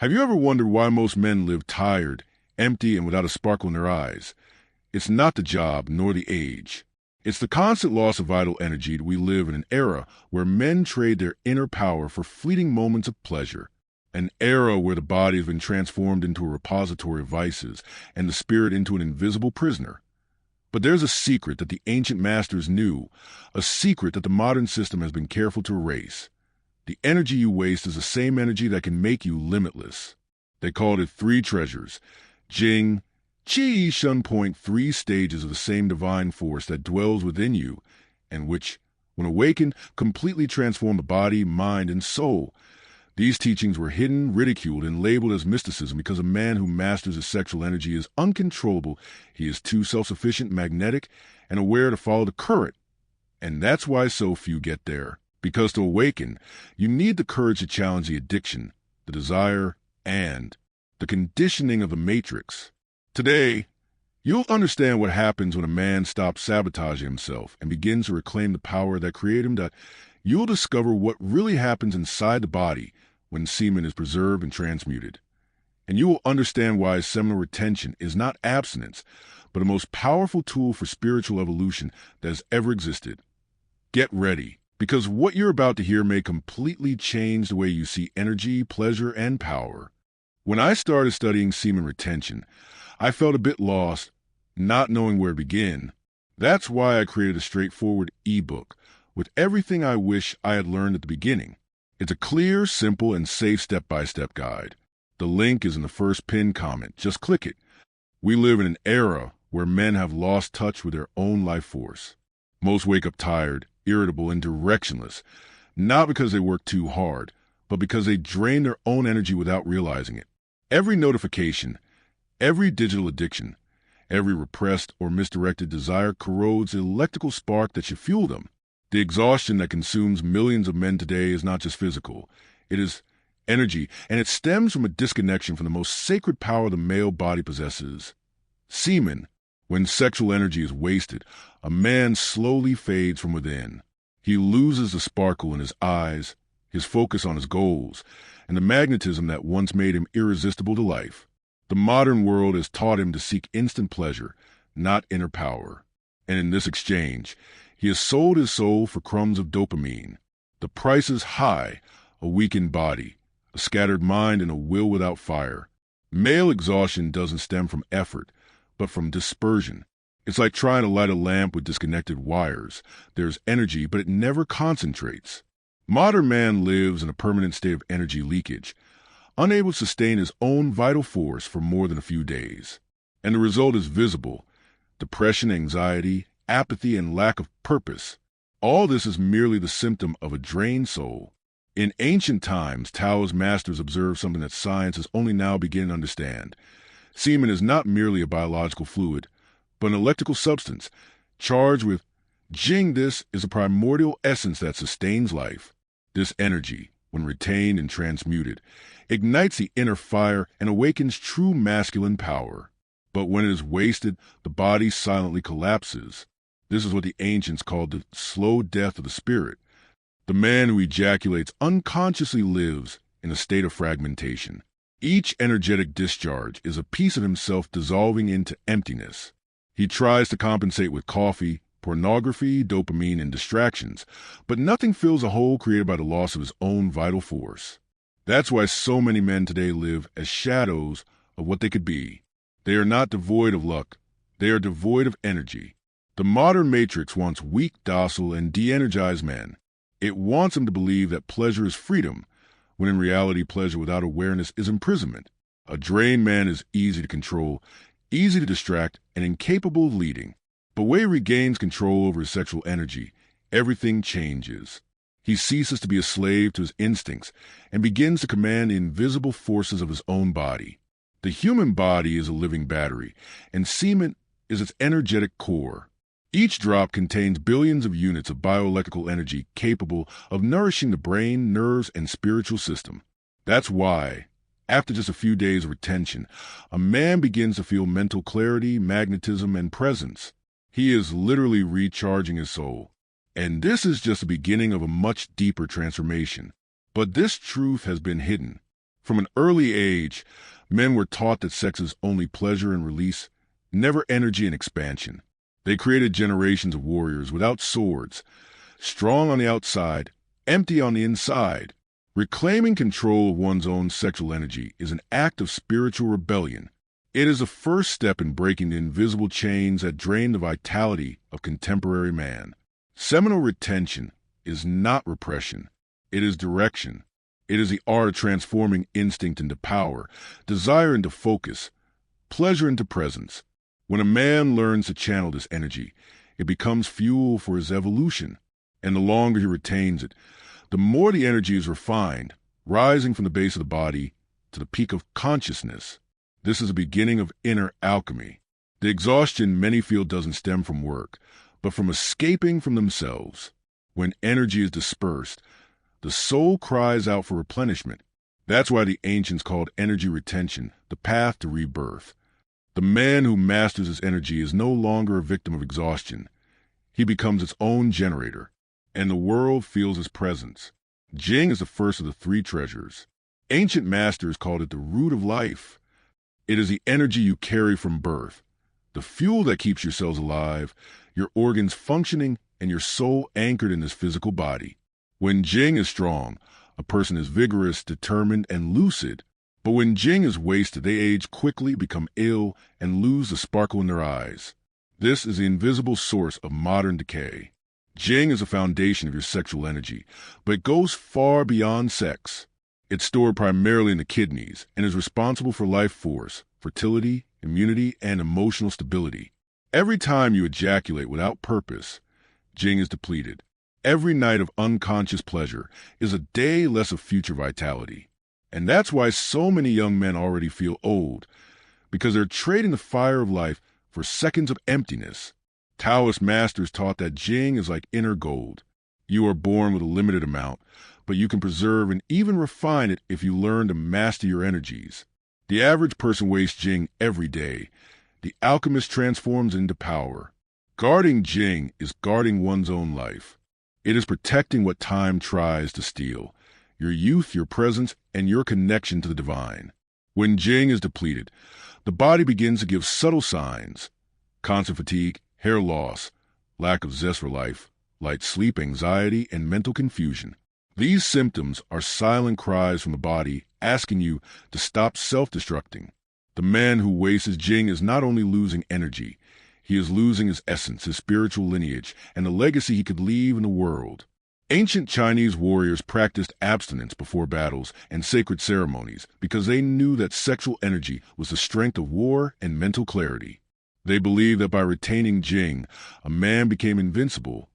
Have you ever wondered why most men live tired, empty, and without a sparkle in their eyes? It's not the job, nor the age. It's the constant loss of vital energy that we live in an era where men trade their inner power for fleeting moments of pleasure. An era where the body has been transformed into a repository of vices and the spirit into an invisible prisoner. But there's a secret that the ancient masters knew, a secret that the modern system has been careful to erase. The energy you waste is the same energy that can make you limitless. They called it three treasures: Jing, Qi, Shen point, three stages of the same divine force that dwells within you, and which, when awakened, completely transform the body, mind, and soul. These teachings were hidden, ridiculed, and labeled as mysticism because a man who masters his sexual energy is uncontrollable. He is too self-sufficient, magnetic, and aware to follow the current. And that's why so few get there. Because to awaken, you need the courage to challenge the addiction, the desire, and the conditioning of the matrix. Today, you'll understand what happens when a man stops sabotaging himself and begins to reclaim the power that created him. You'll discover what really happens inside the body when semen is preserved and transmuted. And you will understand why seminal retention is not abstinence, but the most powerful tool for spiritual evolution that has ever existed. Get ready, because what you're about to hear may completely change the way you see energy, pleasure, and power. When I started studying semen retention, I felt a bit lost, not knowing where to begin. That's why I created a straightforward ebook with everything I wish I had learned at the beginning. It's a clear, simple, and safe step-by-step guide. The link is in the first pinned comment. Just click it. We live in an era where men have lost touch with their own life force. Most wake up tired, irritable, and directionless, not because they work too hard, but because they drain their own energy without realizing it. Every notification, every digital addiction, every repressed or misdirected desire corrodes the electrical spark that should fuel them. The exhaustion that consumes millions of men today is not just physical. It is energy, and it stems from a disconnection from the most sacred power the male body possesses. Semen. When sexual energy is wasted, a man slowly fades from within. He loses the sparkle in his eyes, his focus on his goals, and the magnetism that once made him irresistible to life. The modern world has taught him to seek instant pleasure, not inner power. And in this exchange, he has sold his soul for crumbs of dopamine. The price is high: a weakened body, a scattered mind, and a will without fire. Male exhaustion doesn't stem from effort, but from dispersion. It's like trying to light a lamp with disconnected wires. There's energy, but it never concentrates. Modern man lives in a permanent state of energy leakage, unable to sustain his own vital force for more than a few days. And the result is visible: depression, anxiety, apathy, and lack of purpose. All this is merely the symptom of a drained soul. In ancient times, Taoist masters observed something that science is only now beginning to understand. Semen is not merely a biological fluid, but an electrical substance charged with Jing. This is a primordial essence that sustains life. This energy, when retained and transmuted, ignites the inner fire and awakens true masculine power. But when it is wasted, the body silently collapses. This is what the ancients called the slow death of the spirit. The man who ejaculates unconsciously lives in a state of fragmentation. Each energetic discharge is a piece of himself dissolving into emptiness. He tries to compensate with coffee, pornography, dopamine, and distractions, but nothing fills a hole created by the loss of his own vital force. That's why so many men today live as shadows of what they could be. They are not devoid of luck. They are devoid of energy. The modern matrix wants weak, docile, and de-energized men. It wants them to believe that pleasure is freedom, when in reality pleasure without awareness is imprisonment. A drained man is easy to control, easy to distract, and incapable of leading. But when he regains control over his sexual energy, everything changes. He ceases to be a slave to his instincts and begins to command the invisible forces of his own body. The human body is a living battery, and semen is its energetic core. Each drop contains billions of units of bioelectrical energy capable of nourishing the brain, nerves, and spiritual system. That's why, after just a few days of retention, a man begins to feel mental clarity, magnetism, and presence. He is literally recharging his soul. And this is just the beginning of a much deeper transformation. But this truth has been hidden. From an early age, men were taught that sex is only pleasure and release, never energy and expansion. They created generations of warriors without swords, strong on the outside, empty on the inside. Reclaiming control of one's own sexual energy is an act of spiritual rebellion. It is a first step in breaking the invisible chains that drain the vitality of contemporary man. Seminal retention is not repression. It is direction. It is the art of transforming instinct into power, desire into focus, pleasure into presence. When a man learns to channel this energy, it becomes fuel for his evolution. And the longer he retains it, the more the energy is refined, rising from the base of the body to the peak of consciousness. This is the beginning of inner alchemy. The exhaustion many feel doesn't stem from work, but from escaping from themselves. When energy is dispersed, the soul cries out for replenishment. That's why the ancients called energy retention the path to rebirth. The man who masters his energy is no longer a victim of exhaustion. He becomes its own generator, and the world feels his presence. Jing is the first of the three treasures. Ancient masters called it the root of life. It is the energy you carry from birth, the fuel that keeps your cells alive, your organs functioning, and your soul anchored in this physical body. When Jing is strong, a person is vigorous, determined, and lucid. But when Jing is wasted, they age quickly, become ill, and lose the sparkle in their eyes. This is the invisible source of modern decay. Jing is the foundation of your sexual energy, but it goes far beyond sex. It's stored primarily in the kidneys and is responsible for life force, fertility, immunity, and emotional stability. Every time you ejaculate without purpose, Jing is depleted. Every night of unconscious pleasure is a day less of future vitality. And that's why so many young men already feel old, because they're trading the fire of life for seconds of emptiness. Taoist masters taught that Jing is like inner gold. You are born with a limited amount, but you can preserve and even refine it if you learn to master your energies. The average person wastes Jing every day. The alchemist transforms it into power. Guarding Jing is guarding one's own life. It is protecting what time tries to steal: your youth, your presence, and your connection to the divine. When Jing is depleted, the body begins to give subtle signs: constant fatigue, hair loss, lack of zest for life, light sleep, anxiety, and mental confusion. These symptoms are silent cries from the body asking you to stop self-destructing. The man who wastes his Jing is not only losing energy, he is losing his essence, his spiritual lineage, and the legacy he could leave in the world. Ancient Chinese warriors practiced abstinence before battles and sacred ceremonies because they knew that sexual energy was the strength of war and mental clarity. They believed that by retaining Jing, a man became invincible,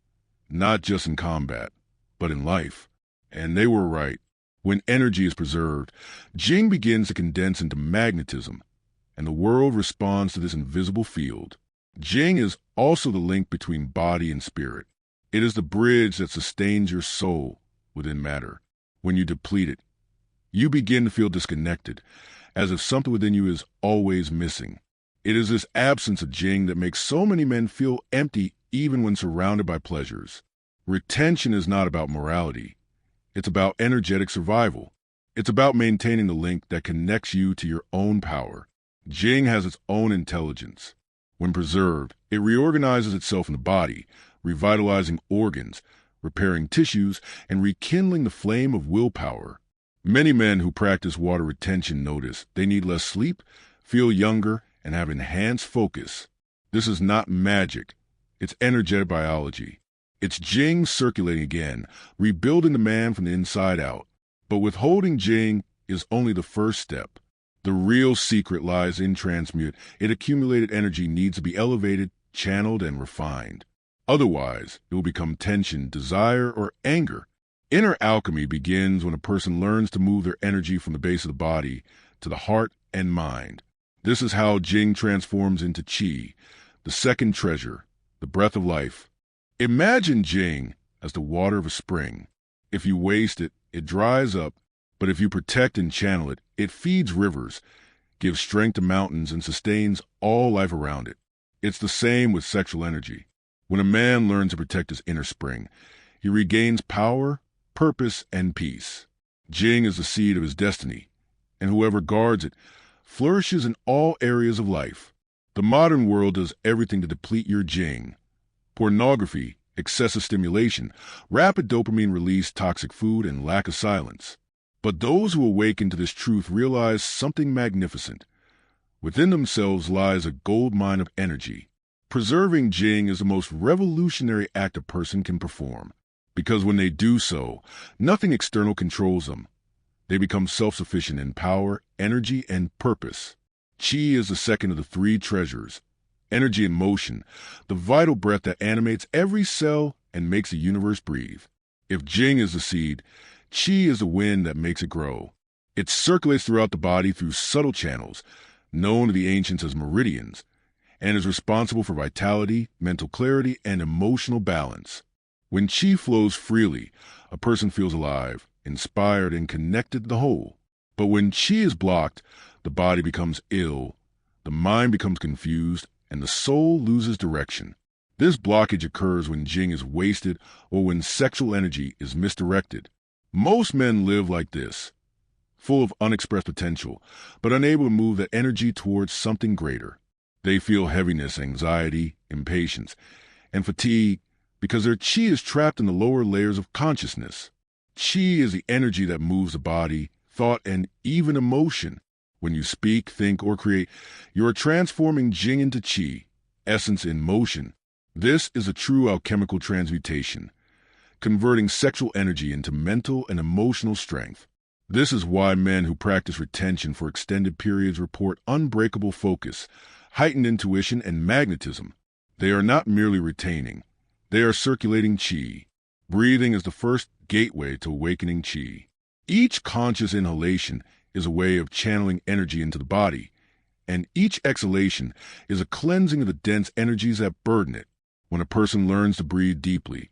not just in combat, but in life. And they were right. When energy is preserved, Jing begins to condense into magnetism, and the world responds to this invisible field. Jing is also the link between body and spirit. It is the bridge that sustains your soul within matter. When you deplete it, you begin to feel disconnected, as if something within you is always missing. It is this absence of Jing that makes so many men feel empty even when surrounded by pleasures. Retention is not about morality. It's about energetic survival. It's about maintaining the link that connects you to your own power. Jing has its own intelligence. When preserved, it reorganizes itself in the body, revitalizing organs, repairing tissues, and rekindling the flame of willpower. Many men who practice water retention notice they need less sleep, feel younger, and have enhanced focus. This is not magic. It's energetic biology. It's Jing circulating again, rebuilding the man from the inside out. But withholding Jing is only the first step. The real secret lies in transmute. It accumulated energy needs to be elevated, channeled, and refined. Otherwise, it will become tension, desire, or anger. Inner alchemy begins when a person learns to move their energy from the base of the body to the heart and mind. This is how Jing transforms into Qi, the second treasure, the breath of life. Imagine Jing as the water of a spring. If you waste it, it dries up, but if you protect and channel it, it feeds rivers, gives strength to mountains, and sustains all life around it. It's the same with sexual energy. When a man learns to protect his inner spring, he regains power, purpose, and peace. Jing is the seed of his destiny. and whoever guards it flourishes in all areas of life. The modern world does everything to deplete your Jing. Pornography, excessive stimulation, rapid dopamine release, toxic food, and lack of silence. But those who awaken to this truth realize something magnificent. Within themselves lies a gold mine of energy. Preserving Jing is the most revolutionary act a person can perform, because when they do so, nothing external controls them. They become self-sufficient in power, energy, and purpose. Qi is the second of the three treasures. Energy and motion, the vital breath that animates every cell and makes the universe breathe. If Jing is the seed, Qi is the wind that makes it grow. It circulates throughout the body through subtle channels, known to the ancients as meridians, and is responsible for vitality, mental clarity, and emotional balance. When Qi flows freely, a person feels alive, inspired, and connected to the whole. But when Qi is blocked, the body becomes ill, the mind becomes confused, and the soul loses direction. This blockage occurs when Jing is wasted or when sexual energy is misdirected. Most men live like this, full of unexpressed potential, but unable to move that energy towards something greater. They feel heaviness, anxiety, impatience, and fatigue because their Qi is trapped in the lower layers of consciousness. Qi is the energy that moves the body, thought, and even emotion. When you speak, think, or create, you are transforming Jing into Qi, essence in motion. This is a true alchemical transmutation, converting sexual energy into mental and emotional strength. This is why men who practice retention for extended periods report unbreakable focus, heightened intuition, and magnetism. They are not merely retaining. They are circulating Qi. Breathing is the first gateway to awakening Qi. Each conscious inhalation is a way of channeling energy into the body, and each exhalation is a cleansing of the dense energies that burden it. When a person learns to breathe deeply,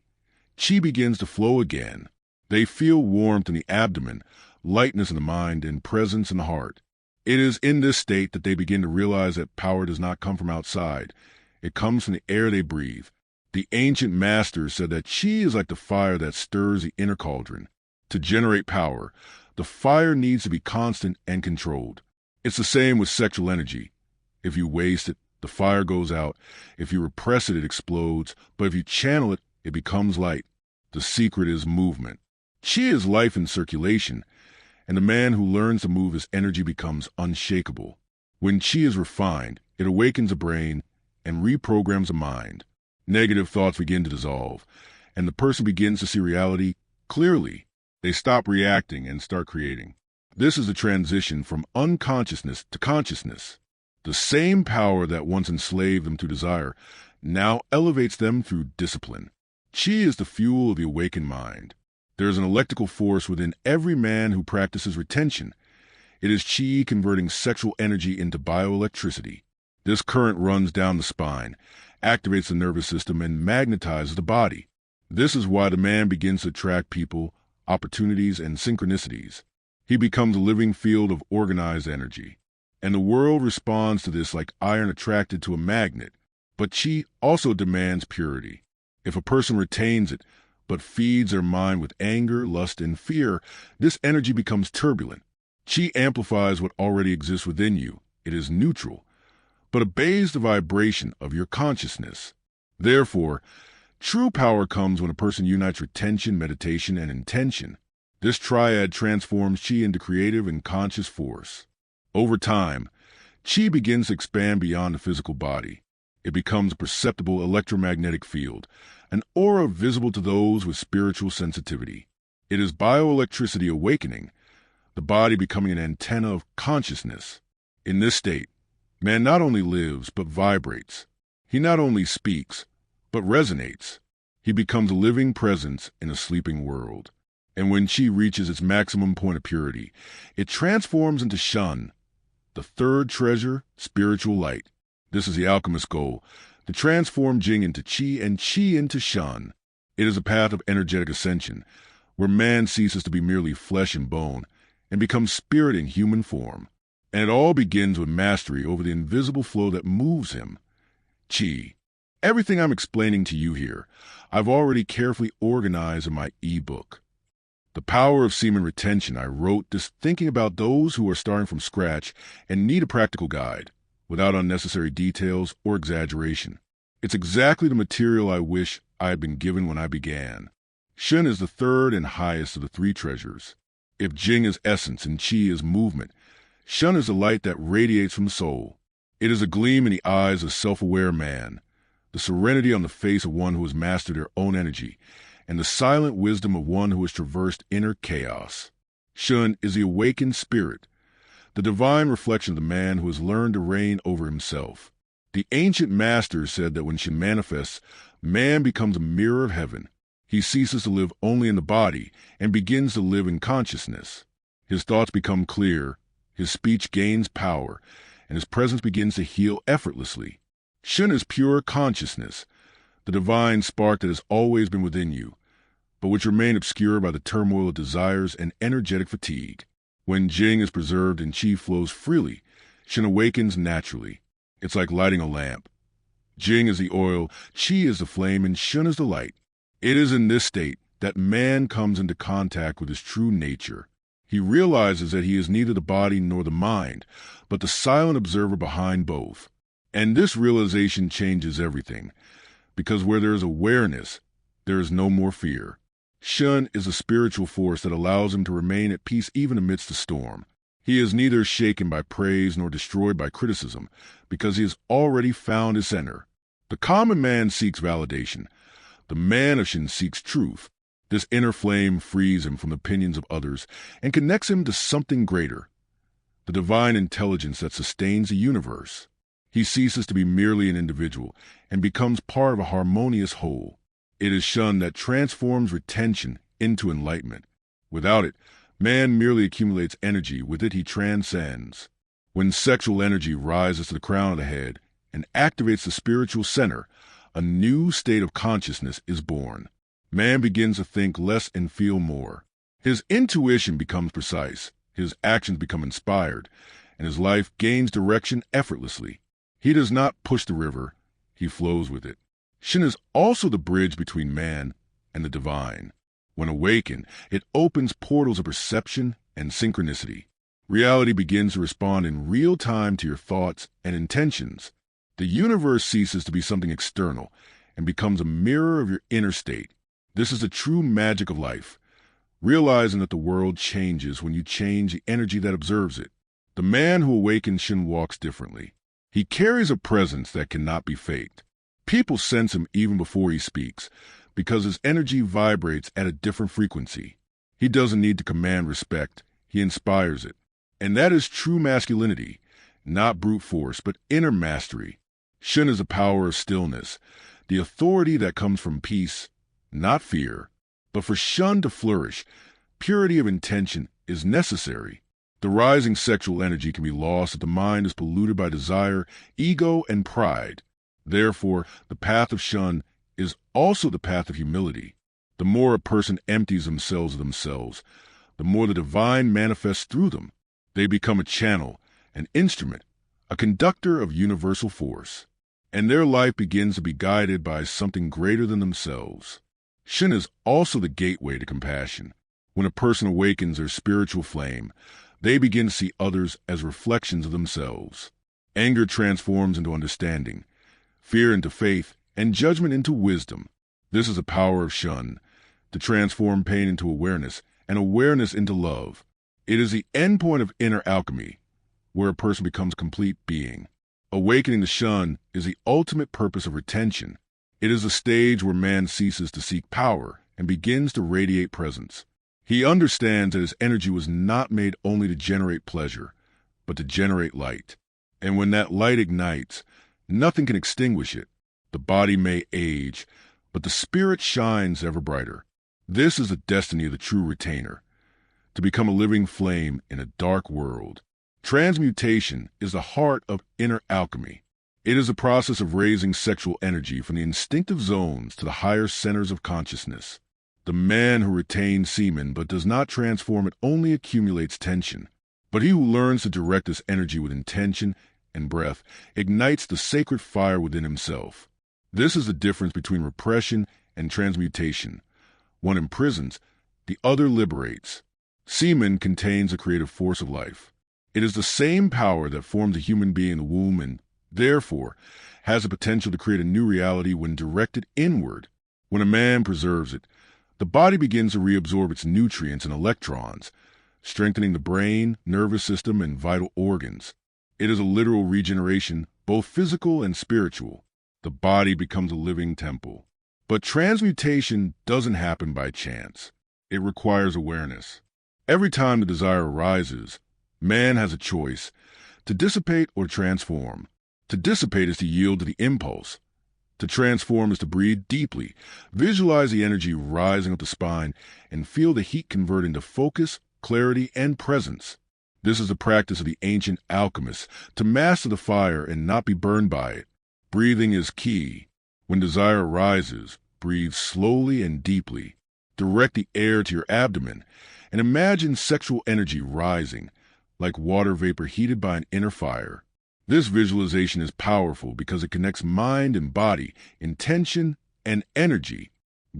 Qi begins to flow again. They feel warmth in the abdomen, lightness in the mind, and presence in the heart. It is in this state that they begin to realize that power does not come from outside. It comes from the air they breathe. The ancient masters said that Qi is like the fire that stirs the inner cauldron. To generate power, the fire needs to be constant and controlled. It's the same with sexual energy. If you waste it, the fire goes out. If you repress it, it explodes. But if you channel it, it becomes light. The secret is movement. Qi is life in circulation, and the man who learns to move his energy becomes unshakable. When Qi is refined, it awakens the brain and reprograms the mind. Negative thoughts begin to dissolve, and the person begins to see reality clearly. They stop reacting and start creating. This is the transition from unconsciousness to consciousness. The same power that once enslaved them through desire now elevates them through discipline. Qi is the fuel of the awakened mind. There is an electrical force within every man who practices retention. It is Qi converting sexual energy into bioelectricity. This current runs down the spine, activates the nervous system, and magnetizes the body. This is why the man begins to attract people, opportunities, and synchronicities. He becomes a living field of organized energy. And the world responds to this like iron attracted to a magnet. But Qi also demands purity. If a person retains it, but feeds their mind with anger, lust, and fear, this energy becomes turbulent. Qi amplifies what already exists within you. It is neutral, but obeys the vibration of your consciousness. Therefore, true power comes when a person unites retention, meditation, and intention. This triad transforms Qi into creative and conscious force. Over time, Qi begins to expand beyond the physical body. It becomes a perceptible electromagnetic field, an aura visible to those with spiritual sensitivity. It is bioelectricity awakening, the body becoming an antenna of consciousness. In this state, man not only lives but vibrates. He not only speaks, but resonates. He becomes a living presence in a sleeping world. And when Qi reaches its maximum point of purity, it transforms into Shen, the third treasure, spiritual light. This is the alchemist's goal, to transform Jing into Qi and Qi into Shen. It is a path of energetic ascension, where man ceases to be merely flesh and bone and becomes spirit in human form. And it all begins with mastery over the invisible flow that moves him. Qi. Everything I'm explaining to you here, I've already carefully organized in my ebook. The Power of Semen Retention. I wrote this thinking about those who are starting from scratch and need a practical guide, without unnecessary details or exaggeration. It's exactly the material I wish I had been given when I began. Shen is the third and highest of the three treasures. If Jing is essence and Qi is movement, Shen is the light that radiates from the soul. It is a gleam in the eyes of a self-aware man, the serenity on the face of one who has mastered their own energy, and the silent wisdom of one who has traversed inner chaos. Shen is the awakened spirit, the divine reflection of the man who has learned to reign over himself. The ancient masters said that when Shen manifests, man becomes a mirror of heaven. He ceases to live only in the body and begins to live in consciousness. His thoughts become clear, his speech gains power, and his presence begins to heal effortlessly. Shen is pure consciousness, the divine spark that has always been within you, but which remain obscured by the turmoil of desires and energetic fatigue. When Jing is preserved and Qi flows freely, Shen awakens naturally. It's like lighting a lamp. Jing is the oil, Qi is the flame, and Shen is the light. It is in this state that man comes into contact with his true nature. He realizes that he is neither the body nor the mind, but the silent observer behind both. And this realization changes everything, because where there is awareness, there is no more fear. Shen is a spiritual force that allows him to remain at peace even amidst the storm. He is neither shaken by praise nor destroyed by criticism, because he has already found his center. The common man seeks validation. The man of Shen seeks truth. This inner flame frees him from the opinions of others and connects him to something greater, the divine intelligence that sustains the universe. He ceases to be merely an individual and becomes part of a harmonious whole. It is Shen that transforms retention into enlightenment. Without it, man merely accumulates energy. With it, he transcends. When sexual energy rises to the crown of the head and activates the spiritual center, a new state of consciousness is born. Man begins to think less and feel more. His intuition becomes precise, his actions become inspired, and his life gains direction effortlessly. He does not push the river, he flows with it. Shen is also the bridge between man and the divine. When awakened, it opens portals of perception and synchronicity. Reality begins to respond in real time to your thoughts and intentions. The universe ceases to be something external and becomes a mirror of your inner state. This is the true magic of life, realizing that the world changes when you change the energy that observes it. The man who awakens Shen walks differently. He carries a presence that cannot be faked. People sense him even before he speaks, because his energy vibrates at a different frequency. He doesn't need to command respect, he inspires it. And that is true masculinity, not brute force, but inner mastery. Shen is the power of stillness, the authority that comes from peace, not fear. But for Shen to flourish, purity of intention is necessary. The rising sexual energy can be lost if the mind is polluted by desire, ego, and pride. Therefore, the path of Shen is also the path of humility. The more a person empties themselves of themselves, the more the divine manifests through them. They become a channel, an instrument, a conductor of universal force. And their life begins to be guided by something greater than themselves. Shen is also the gateway to compassion. When a person awakens their spiritual flame, they begin to see others as reflections of themselves. Anger transforms into understanding, fear into faith, and judgment into wisdom. This is the power of Shen, to transform pain into awareness, and awareness into love. It is the endpoint of inner alchemy, where a person becomes complete being. Awakening the Shen is the ultimate purpose of retention. It is a stage where man ceases to seek power and begins to radiate presence. He understands that his energy was not made only to generate pleasure, but to generate light. And when that light ignites, nothing can extinguish it. The body may age, but the spirit shines ever brighter. This is the destiny of the true retainer, to become a living flame in a dark world. Transmutation is the heart of inner alchemy. It is a process of raising sexual energy from the instinctive zones to the higher centers of consciousness. The man who retains semen but does not transform it only accumulates tension. But he who learns to direct this energy with intention and breath ignites the sacred fire within himself. This is the difference between repression and transmutation. One imprisons, the other liberates. Semen contains the creative force of life. It is the same power that formed a human being in the womb and, therefore, has the potential to create a new reality when directed inward. When a man preserves it, the body begins to reabsorb its nutrients and electrons, strengthening the brain, nervous system, and vital organs. It is a literal regeneration, both physical and spiritual. The body becomes a living temple. But transmutation doesn't happen by chance. It requires awareness. Every time the desire arises, man has a choice to dissipate or transform. To dissipate is to yield to the impulse. To transform is to breathe deeply, visualize the energy rising up the spine, and feel the heat convert into focus, clarity, and presence. This is the practice of the ancient alchemists, to master the fire and not be burned by it. Breathing is key. When desire arises, breathe slowly and deeply. Direct the air to your abdomen and imagine sexual energy rising, like water vapor heated by an inner fire. This visualization is powerful because it connects mind and body, intention and energy.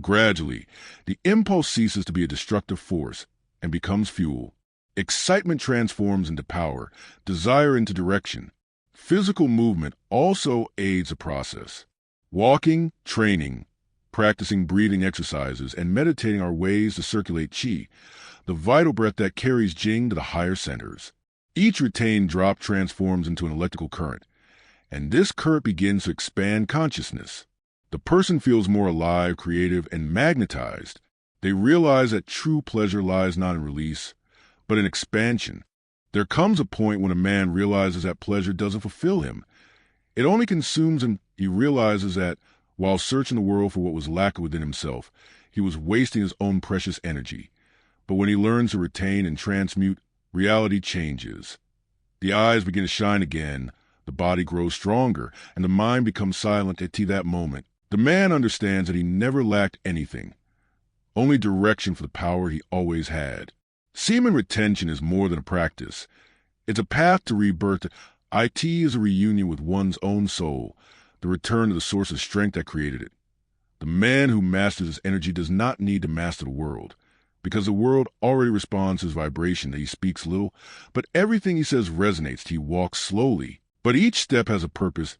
Gradually, the impulse ceases to be a destructive force and becomes fuel. Excitement transforms into power, desire into direction. Physical movement also aids the process. Walking, training, practicing breathing exercises, and meditating are ways to circulate qi, the vital breath that carries Jing to the higher centers. Each retained drop transforms into an electrical current, and this current begins to expand consciousness. The person feels more alive, creative, and magnetized. They realize that true pleasure lies not in release, but in expansion. There comes a point when a man realizes that pleasure doesn't fulfill him. It only consumes him. He realizes that, while searching the world for what was lacking within himself, he was wasting his own precious energy. But when he learns to retain and transmute, reality changes. The eyes begin to shine again, the body grows stronger, and the mind becomes silent at that moment. The man understands that he never lacked anything, only direction for the power he always had. Semen retention is more than a practice. It's a path to rebirth. IT is a reunion with one's own soul, the return to the source of strength that created it. The man who masters his energy does not need to master the world, because the world already responds to his vibration. That he speaks little, but everything he says resonates. He walks slowly, but each step has a purpose.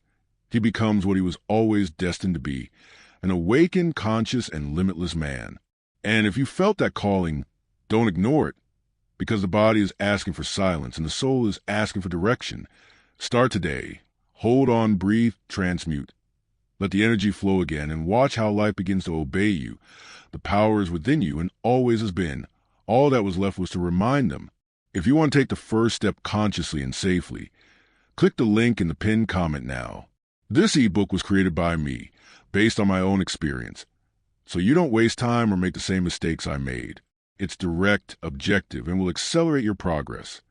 He becomes what he was always destined to be, an awakened, conscious, and limitless man. And if you felt that calling, don't ignore it, because the body is asking for silence and the soul is asking for direction. Start today. Hold on, breathe, transmute. Let the energy flow again and watch how life begins to obey you. The power is within you and always has been. All that was left was to remind them. If you want to take the first step consciously and safely, click the link in the pinned comment now. This ebook was created by me, based on my own experience, so you don't waste time or make the same mistakes I made. It's direct, objective, and will accelerate your progress.